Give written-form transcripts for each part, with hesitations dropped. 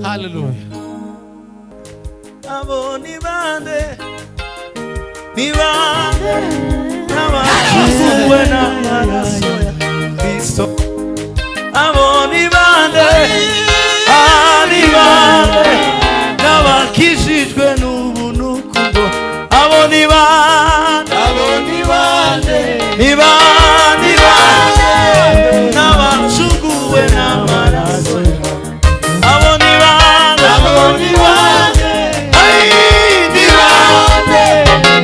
Hallelujah. abo ni bande n'abakijijwe n'amaraso ya Kristo. Abo ni bande n'abakijijwe n'ubuntu kubwo. Abo ni bande n'abacunguwe n'amaraso ya. Abo ni bande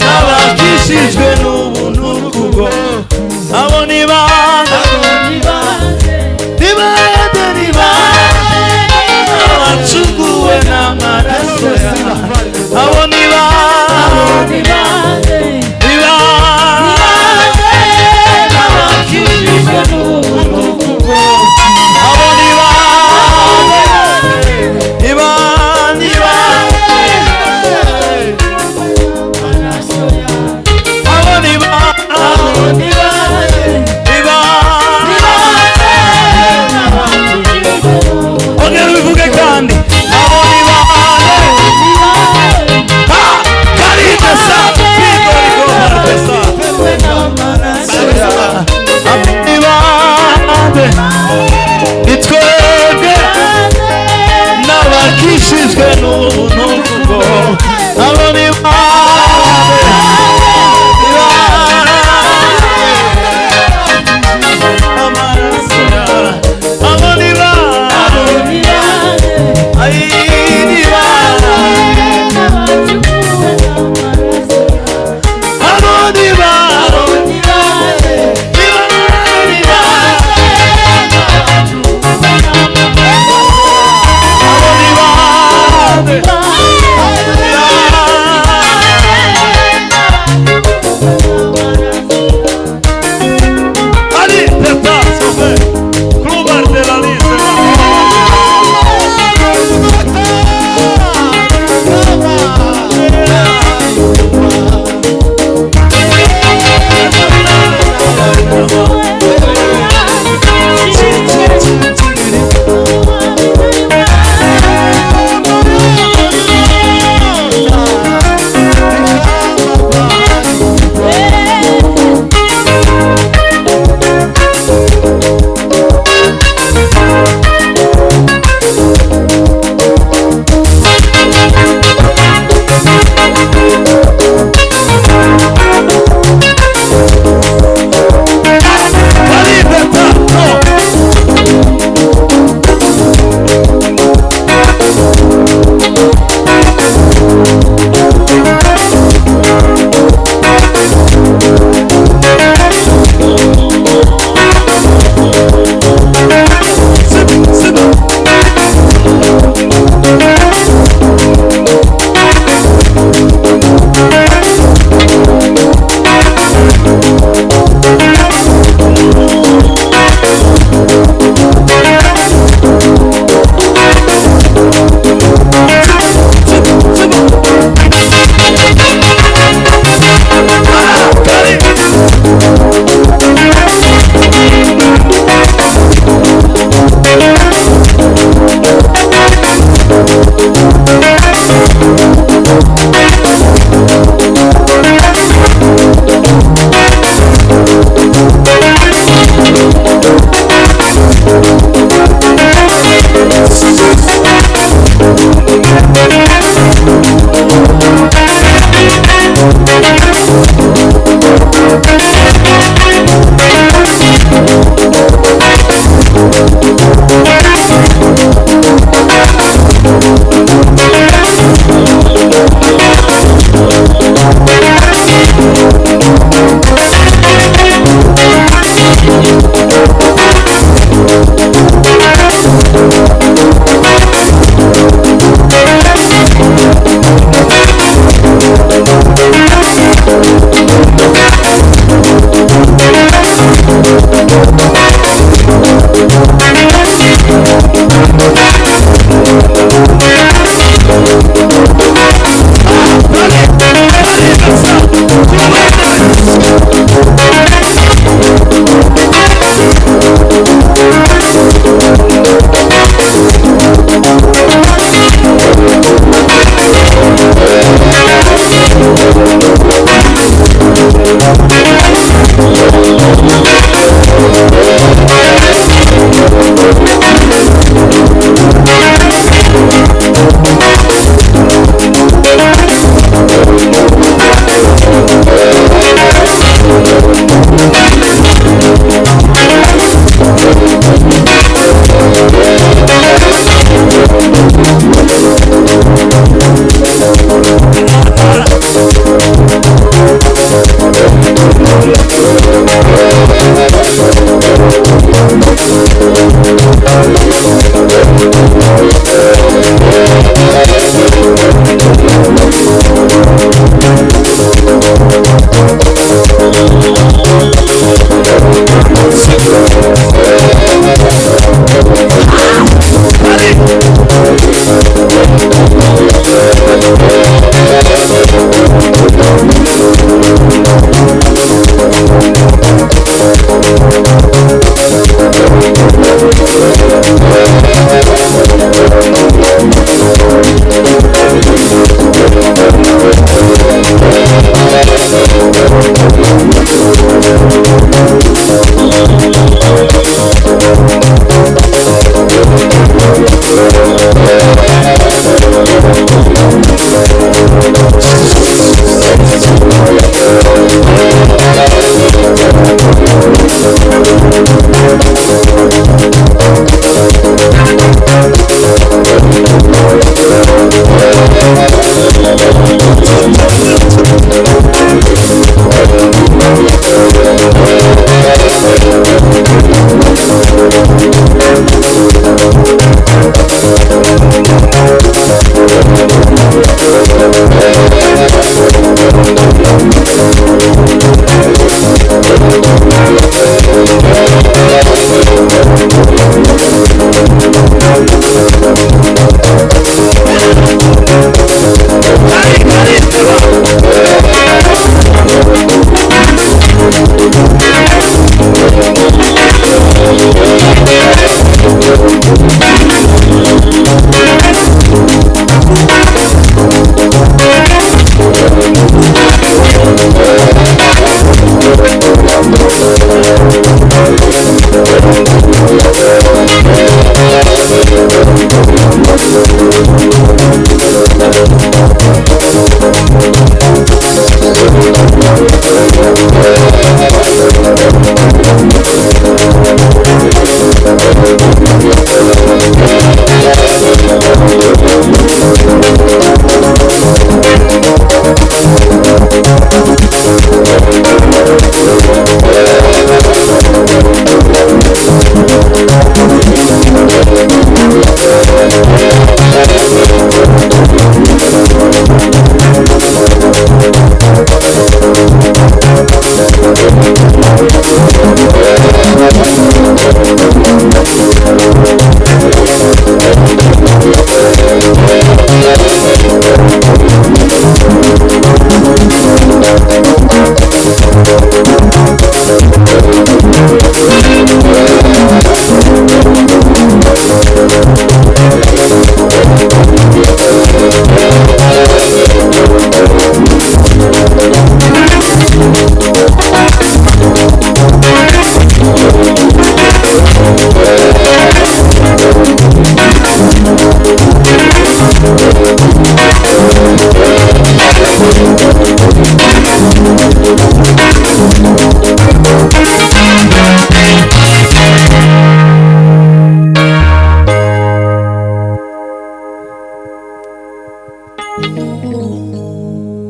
n'abakijijwe n'ubuntu kubwo. Abo ni bande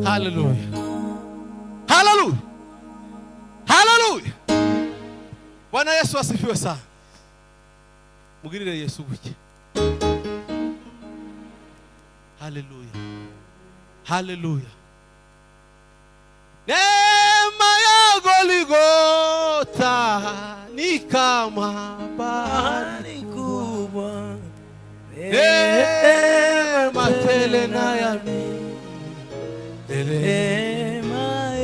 Haleluya. Haleluya. Haleluya. Bwana Yesu asifiwe sana. Mugirire Yesu gutya. Haleluya. Haleluya. Neema ya Goligota ni kama bahari kubwa. Neema tele na ya neema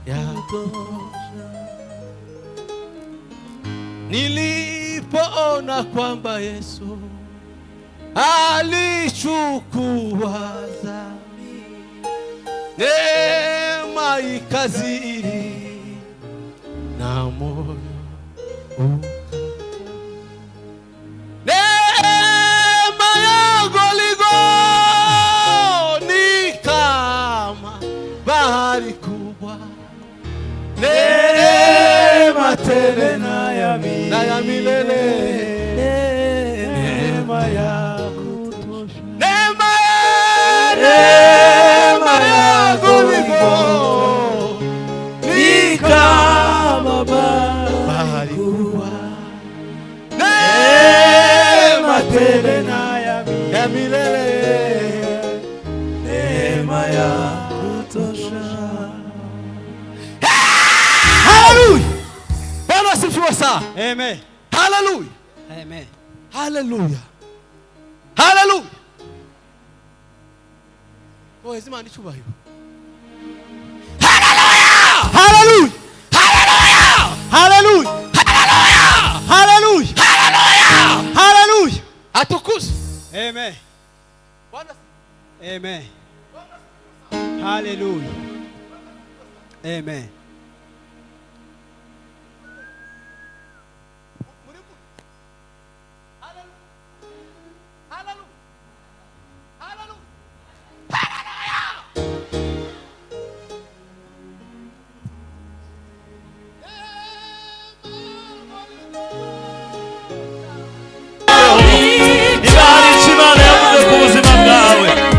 ya kutosha. Nilipoona kwamba Yesu alichukua dhambi, neema ikazidi na moyo neema ya Goligota ni kama bahari kubwa, neema tele na ya milele, neema ya kutosha, neema ya Goligota ni kama bahari kubwa, neema tele na ya milele, neema ya kutosha. Hallelujah. Bwana asifiwe sana. Amen. Hallelujah. Amen. Hallelujah. Hallelujah. Wezima ni chubahiro. Hallelujah. Hallelujah. Hallelujah. Hallelujah. Hallelujah. Hallelujah. Hallelujah. Atukuzwe. Amen. Bwana. Amen. Hallelujah. Amen.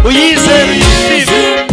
Uyizere uyishime.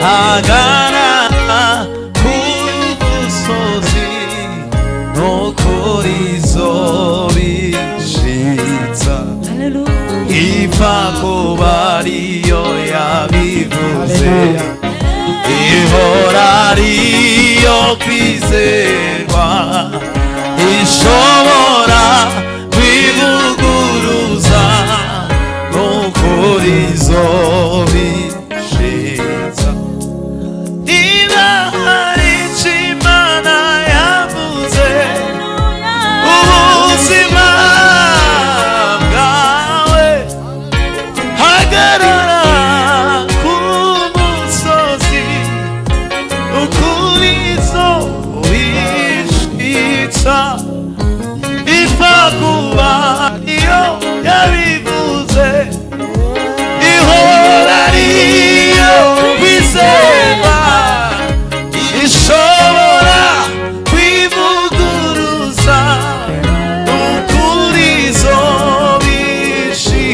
agana ku musozi no kuri zo bishitsa ipfa kuba ariyo yabivuze ihora ariyo kwizerwa ishobora kwivuguruza nukuri zo bishitsa niba hari icyo Imana yavuze ubuzima bwawe hagarara ku musozi ukuri zo bishitsa ipfa kuba iyo yabivuze ihora ariyo kwizerwa ishobora kwivuguruza ukuri zo bishi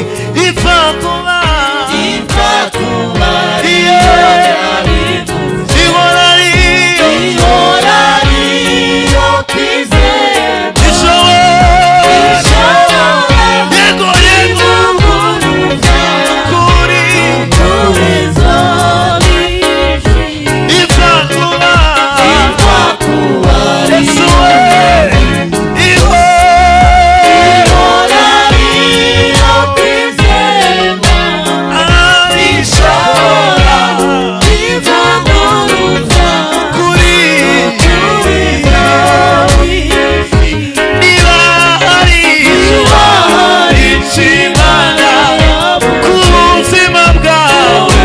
ipfa kuba iyo yabivuze ihora ariyo kwizerwa ishobora yego ukuri ipfa kuba Yesu we ihora ariyo kwizerwa ishobora kwivuguruza kuri niba hari icyo Imana ku buzima bwawe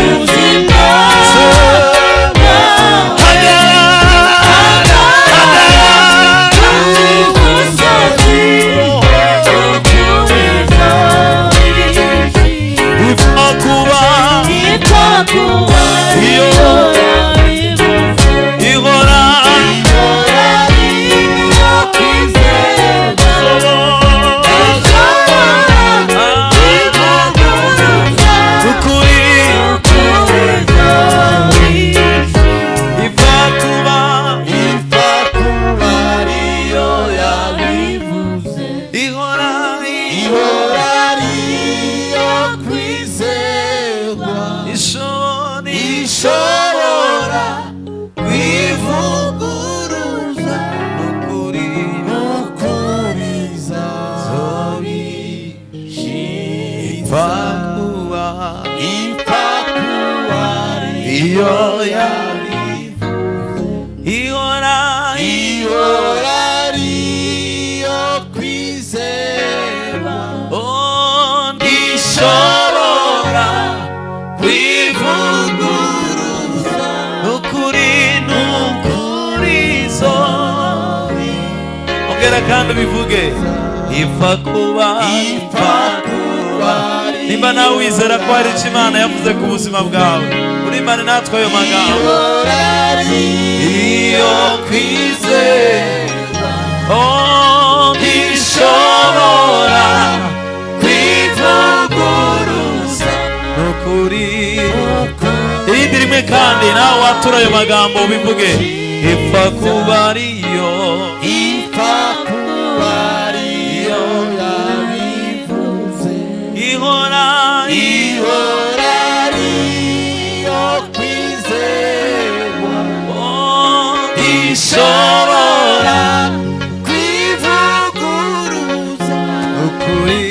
ishobora kwivuguruza ukuri ipfa kuba iyo yabivuze ihora ariyo kwizerwa ishobora kwivuguruza nukuri zo ongera kandi bivuge ipfa kuba nimba nawe wizera ko hari icyo Imana yavuze ku buzima bwawe uri Imana natwe ayo magambo iyo kwizerwa ishobora kwivuguruza nukuri irindi rimwe kandi nawe watura ayo magambo ubivuge ipfa kuba ariyo yabivuze ihora ariyo kwizerwa ishobora kwivuguruza ukuri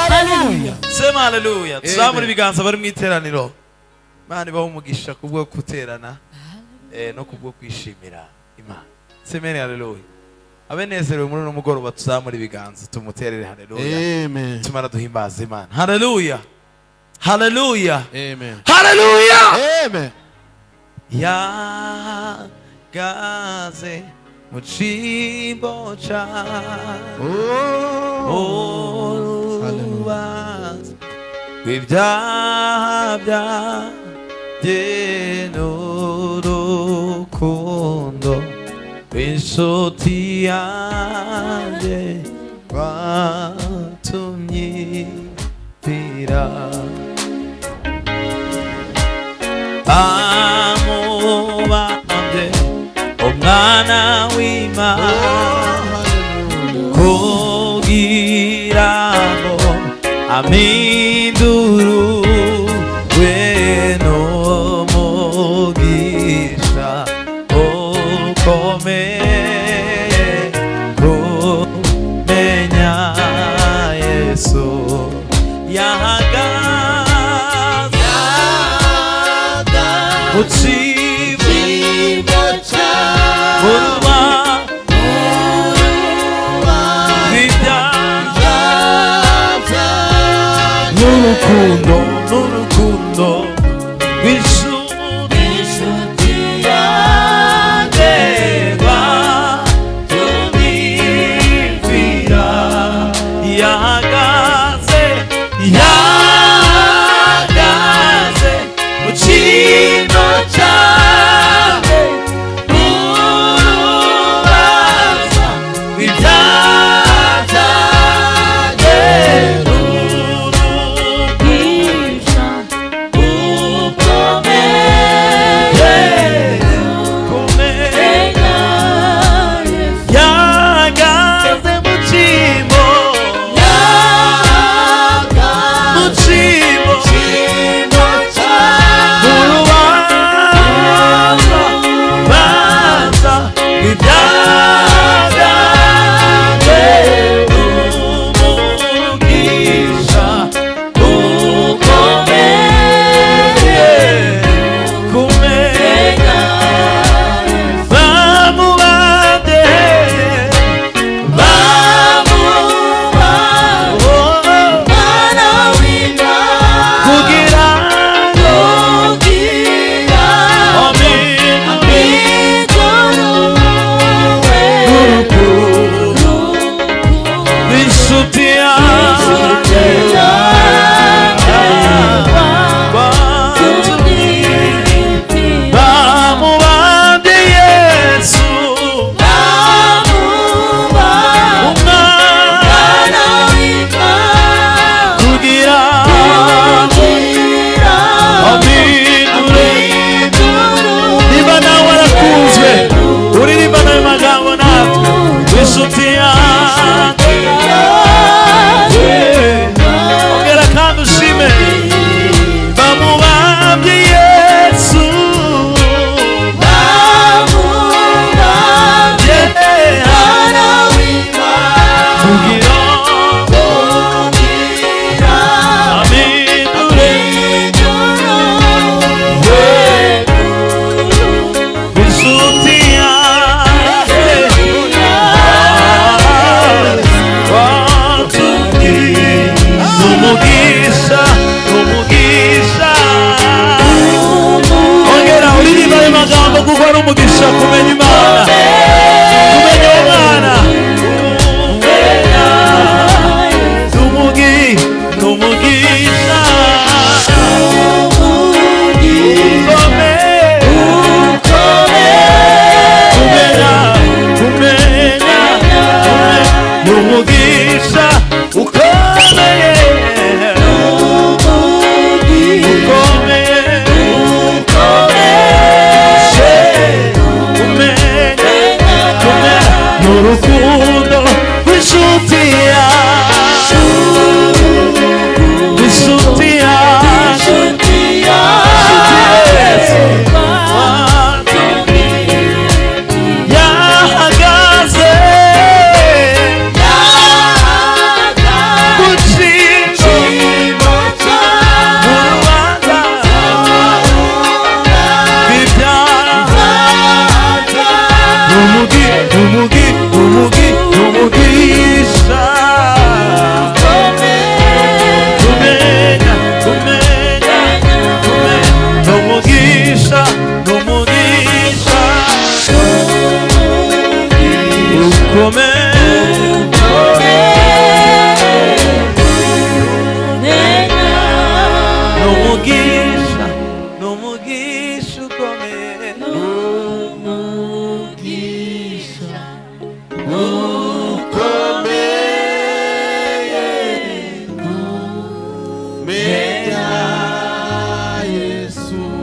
Haleluya sema haleluya tuzamura ibiganza bari mu iteraniro Imana ibahe umugisha kubwo guterana no kubwo kwishimira Imana semeni haleluya abenezerewe muri uno mugoroba tuzamura ibiganza tumuterere haleluya Amen. tumara duhimbaza Imana haleluya haleluya Amen. haleluya Amen. yagaze mu cyimbo cyawe urubanza rw'ibyaha byanjye n'urukundo rw'inshuti yanjye rwatumye bamubambye umwana w'Imana kugira ngo amindurwe n'umugisha ukomeye kumenya Yesu yahagaze mu kibo cy'uruba n'urukundo rw'inshuti yanjye tumwumvira yahagaze mu kigo cyawe urubanza rw'ibyaha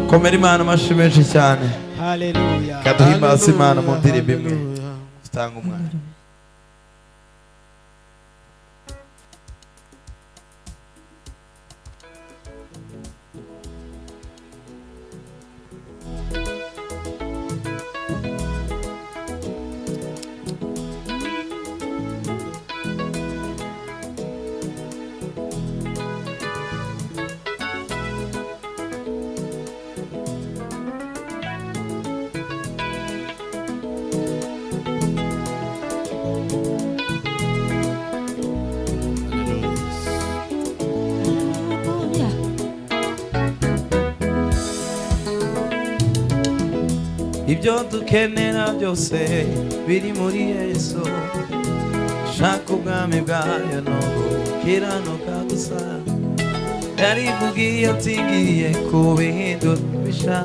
komera Imana amashyi menshi cyane. Hallelujah. Kaduhimbaza Imana mu ndirimbo imwe zitanga umwanya. Ibyo dukenera byose biri muri Yesu. Shaka ubwami bwayo no gukiranuka gusa. Yarivugiye ati ngiye kubihindura bisha,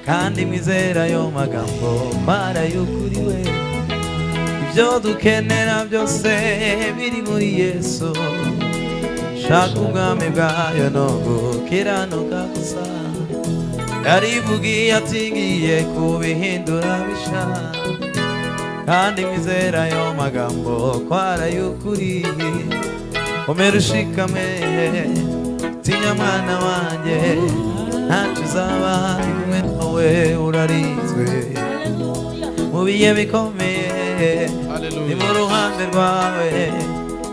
kandi mwizera ayo magambo barayukuriwe. Ibyo dukenera byose biri muri Yesu. Shaka ubwami bwayo no gukiranuka gusa. Yarivugiye ati ngiye kubihindura bisha, kandi mwizera ayo magambo kwarayukuri. Komera ushikame, tinya mwana wanjye, ntacyo uzaba kumwe nawe urarinzwe. Mu bihe bikomeye ni mu ruhande rwawe,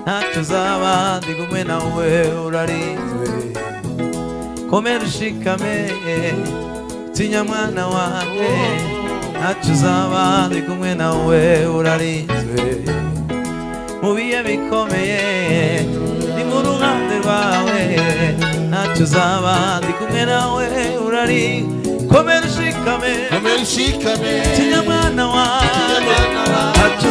ntacyo uzaba ndi kumwe nawe urarinzwe. Komera ushikame, tinya mwana wanjye, ntacyo uzaba ndi kumwe nawe urarinzwe. Mu bihe bikomeye ni mu ruhande rwawe, ntacyo uzaba ndi kumwe nawe urarinzwe. Komera ushikame, tinya mwana wanjye, ntacyo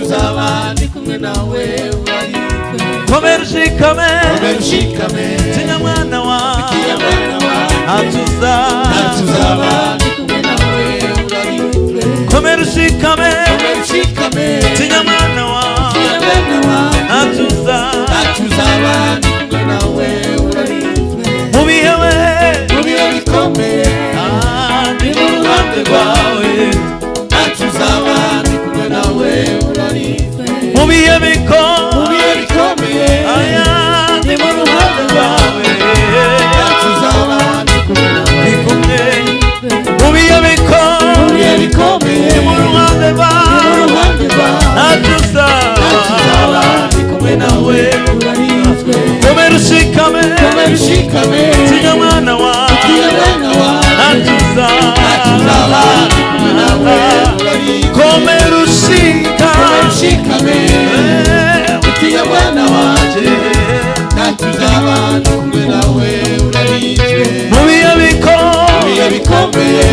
uzaba ndi kumwe nawe urarinzwe. Komera ushikame, tinya mwana wanjye, ntacyo uzaba ndi kumwe nawe urarinzwe. Komera ushikame, tinya mwana wanjye, ntacyo uzaba ndi kumwe nawe urarinzwe. Mu bihe bikomeye ndi mu ruhande rwawe, ntacyo uzaba ndi kumwe nawe urarinzwe. Mu bihe bikomeye ndi mu ruhande rwawe, ntacyo uzaba ndi kumwe nawe. Mu bihe bikomeye ndi mu ruhande rwawe, ntacyo uzaba ndi kumwe nawe urarinzwe. Komera ushikame, tinya mwana wanjye, ntacyo uzaba ndi kumwe nawe urarinzwe. Komera ushikame, tinya mwana wanjye, ntacyo uzaba ndi kumwe nawe urarinzwe. Mu bihe bikomeye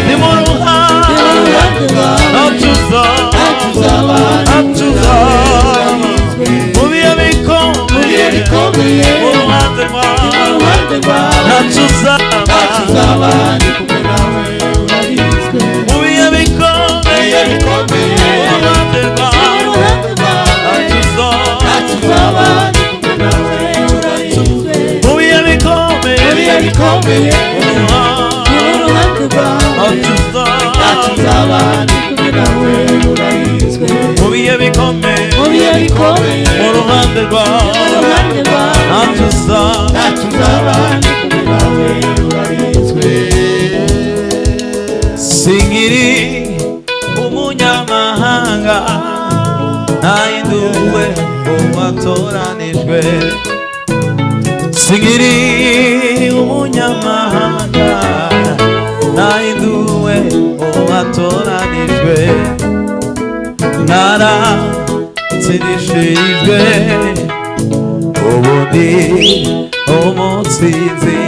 ni mu ruhande rwawe, ntacyo uzaba ndi kumwe nawe urarinzwe. Mu bihe bikomeye mu ruhande rwawe, ntacyo uzaba ndi kumwe nawe urarinzwe. Mu bihe bikomeye mu ruhande rwawe, ntacyo uzaba ndi kumwe nawe urarinzwe. Mu bihe bikomeye mu ruhande rwawe, ntacyo uzaba ndi kumwe nawe urarinzwe. Mu bihe bikomeye mu ruhande rwawe, ntacyo uzaba ndi kumwe nawe urarinzwe. Singiri umunyamahanga, nahinduwe uwatoranijwe. Singiri umunyamahanga, nahinduwe uwatoranijwe. Naratsindishijwe, ubu ndi umutsinzi.